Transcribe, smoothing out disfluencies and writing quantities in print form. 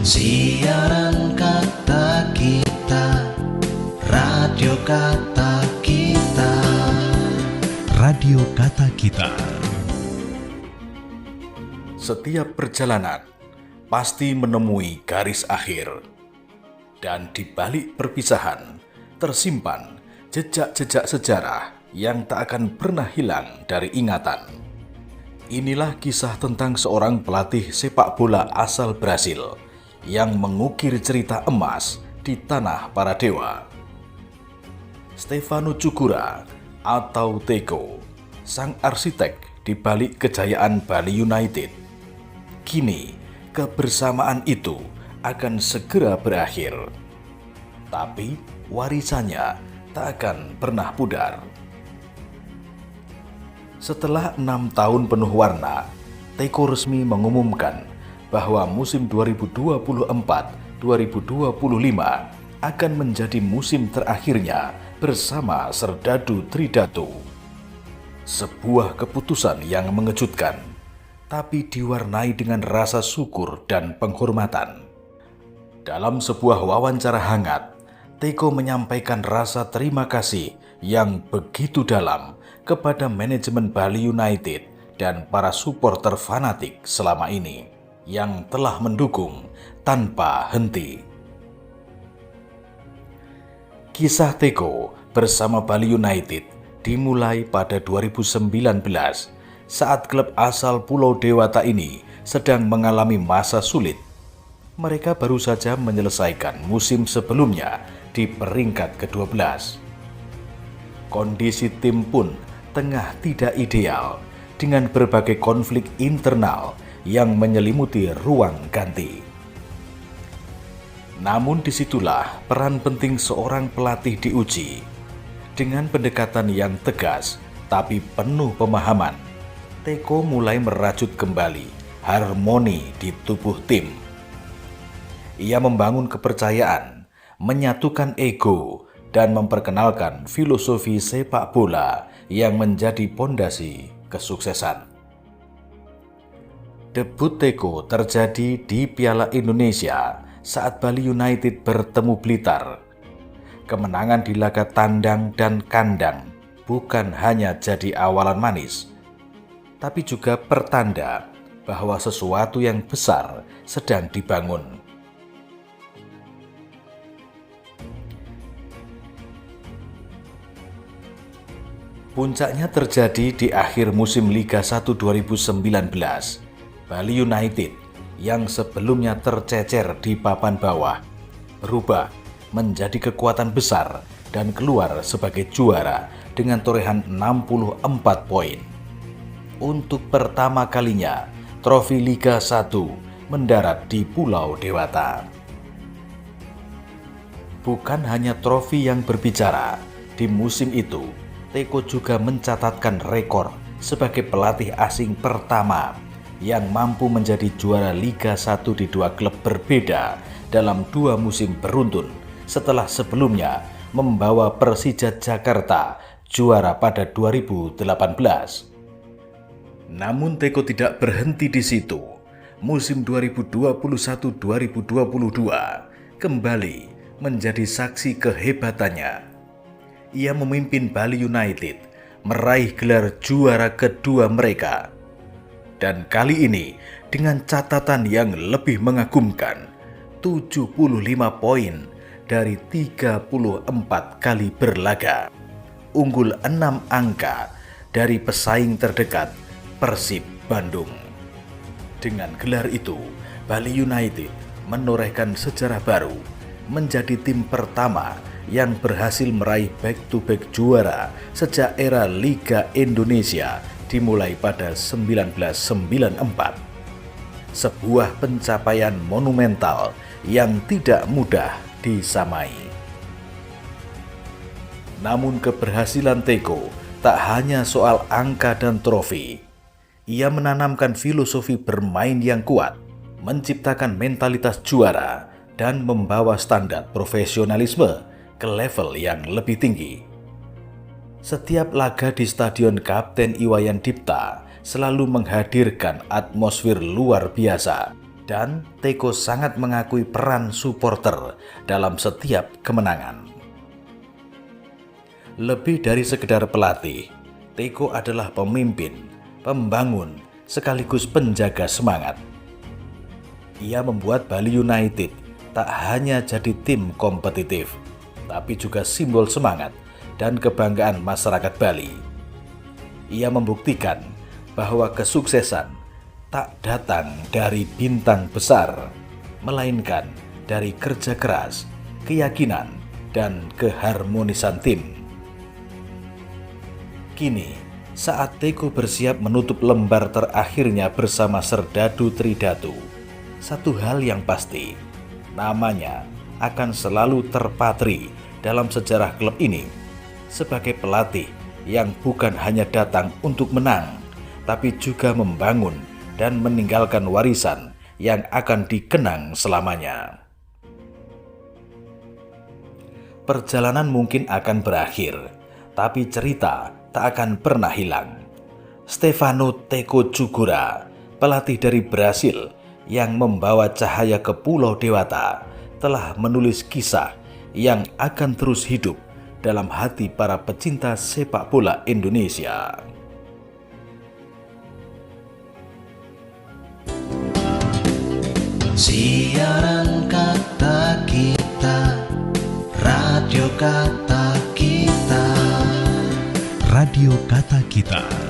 Siaran kata kita, radio kata kita. Radio Kata Kita. Setiap perjalanan pasti menemui garis akhir. Dan di balik perpisahan tersimpan jejak-jejak sejarah yang tak akan pernah hilang dari ingatan. Inilah kisah tentang seorang pelatih sepak bola asal Brasil yang mengukir cerita emas di tanah para dewa. Stefano Cukura atau Teko, sang arsitek di balik kejayaan Bali United. Kini, kebersamaan itu akan segera berakhir. Tapi warisannya tak akan pernah pudar. Setelah 6 tahun penuh warna, Teko resmi mengumumkan bahwa musim 2024-2025 akan menjadi musim terakhirnya bersama Serdadu Tridatu. Sebuah keputusan yang mengejutkan, tapi diwarnai dengan rasa syukur dan penghormatan. Dalam sebuah wawancara hangat, Teko menyampaikan rasa terima kasih yang begitu dalam kepada manajemen Bali United dan para supporter fanatik selama ini yang telah mendukung tanpa henti. Kisah Teko bersama Bali United dimulai pada 2019 saat klub asal Pulau Dewata ini sedang mengalami masa sulit. Mereka baru saja menyelesaikan musim sebelumnya di peringkat ke-12. Kondisi tim pun tengah tidak ideal dengan berbagai konflik internal yang menyelimuti ruang ganti. Namun disitulah peran penting seorang pelatih diuji. Dengan pendekatan yang tegas tapi penuh pemahaman, Teko mulai merajut kembali harmoni di tubuh tim. Ia membangun kepercayaan, menyatukan ego, dan memperkenalkan filosofi sepak bola yang menjadi pondasi kesuksesan. Debut Teko terjadi di Piala Indonesia saat Bali United bertemu Blitar. Kemenangan di laga tandang dan kandang bukan hanya jadi awalan manis, tapi juga pertanda bahwa sesuatu yang besar sedang dibangun. Puncaknya terjadi di akhir musim Liga 1 2019. Bali United yang sebelumnya tercecer di papan bawah berubah menjadi kekuatan besar dan keluar sebagai juara dengan torehan 64 poin. Untuk pertama kalinya, trofi Liga 1 mendarat di Pulau Dewata. Bukan hanya trofi yang berbicara, di musim itu Teko juga mencatatkan rekor sebagai pelatih asing pertama yang mampu menjadi juara Liga 1 di 2 klub berbeda dalam 2 musim beruntun setelah sebelumnya membawa Persija Jakarta juara pada 2018. Namun Teko tidak berhenti di situ. Musim 2021-2022 kembali menjadi saksi kehebatannya. Ia memimpin Bali United meraih gelar juara kedua mereka. Dan kali ini dengan catatan yang lebih mengagumkan, 75 poin dari 34 kali berlaga. Unggul 6 angka dari pesaing terdekat Persib Bandung. Dengan gelar itu, Bali United menorehkan sejarah baru, menjadi tim pertama yang berhasil meraih back-to-back juara sejak era Liga Indonesia dimulai pada 1994. Sebuah pencapaian monumental yang tidak mudah disamai. Namun keberhasilan Teko tak hanya soal angka dan trofi. Ia menanamkan filosofi bermain yang kuat, menciptakan mentalitas juara, dan membawa standar profesionalisme ke level yang lebih tinggi. Setiap laga di Stadion Kapten Iwayan Dipta selalu menghadirkan atmosfer luar biasa. Dan Teko sangat mengakui peran supporter dalam setiap kemenangan. Lebih dari sekedar pelatih, Teko adalah pemimpin, pembangun, sekaligus penjaga semangat. Ia membuat Bali United tak hanya jadi tim kompetitif, tapi juga simbol semangat dan kebanggaan masyarakat Bali. Ia membuktikan bahwa kesuksesan tak datang dari bintang besar, melainkan dari kerja keras, keyakinan, dan keharmonisan tim. Kini, saat Teko bersiap menutup lembar terakhirnya bersama Serdadu Tridatu, satu hal yang pasti, namanya akan selalu terpatri dalam sejarah klub ini sebagai pelatih yang bukan hanya datang untuk menang, tapi juga membangun dan meninggalkan warisan yang akan dikenang selamanya. Perjalanan mungkin akan berakhir, tapi cerita tak akan pernah hilang. Stefano Teko Cugura, pelatih dari Brasil yang membawa cahaya ke Pulau Dewata, telah menulis kisah yang akan terus hidup dalam hati para pecinta sepak bola Indonesia. Siaran kata kita, radio kata kita. Radio Kata Kita.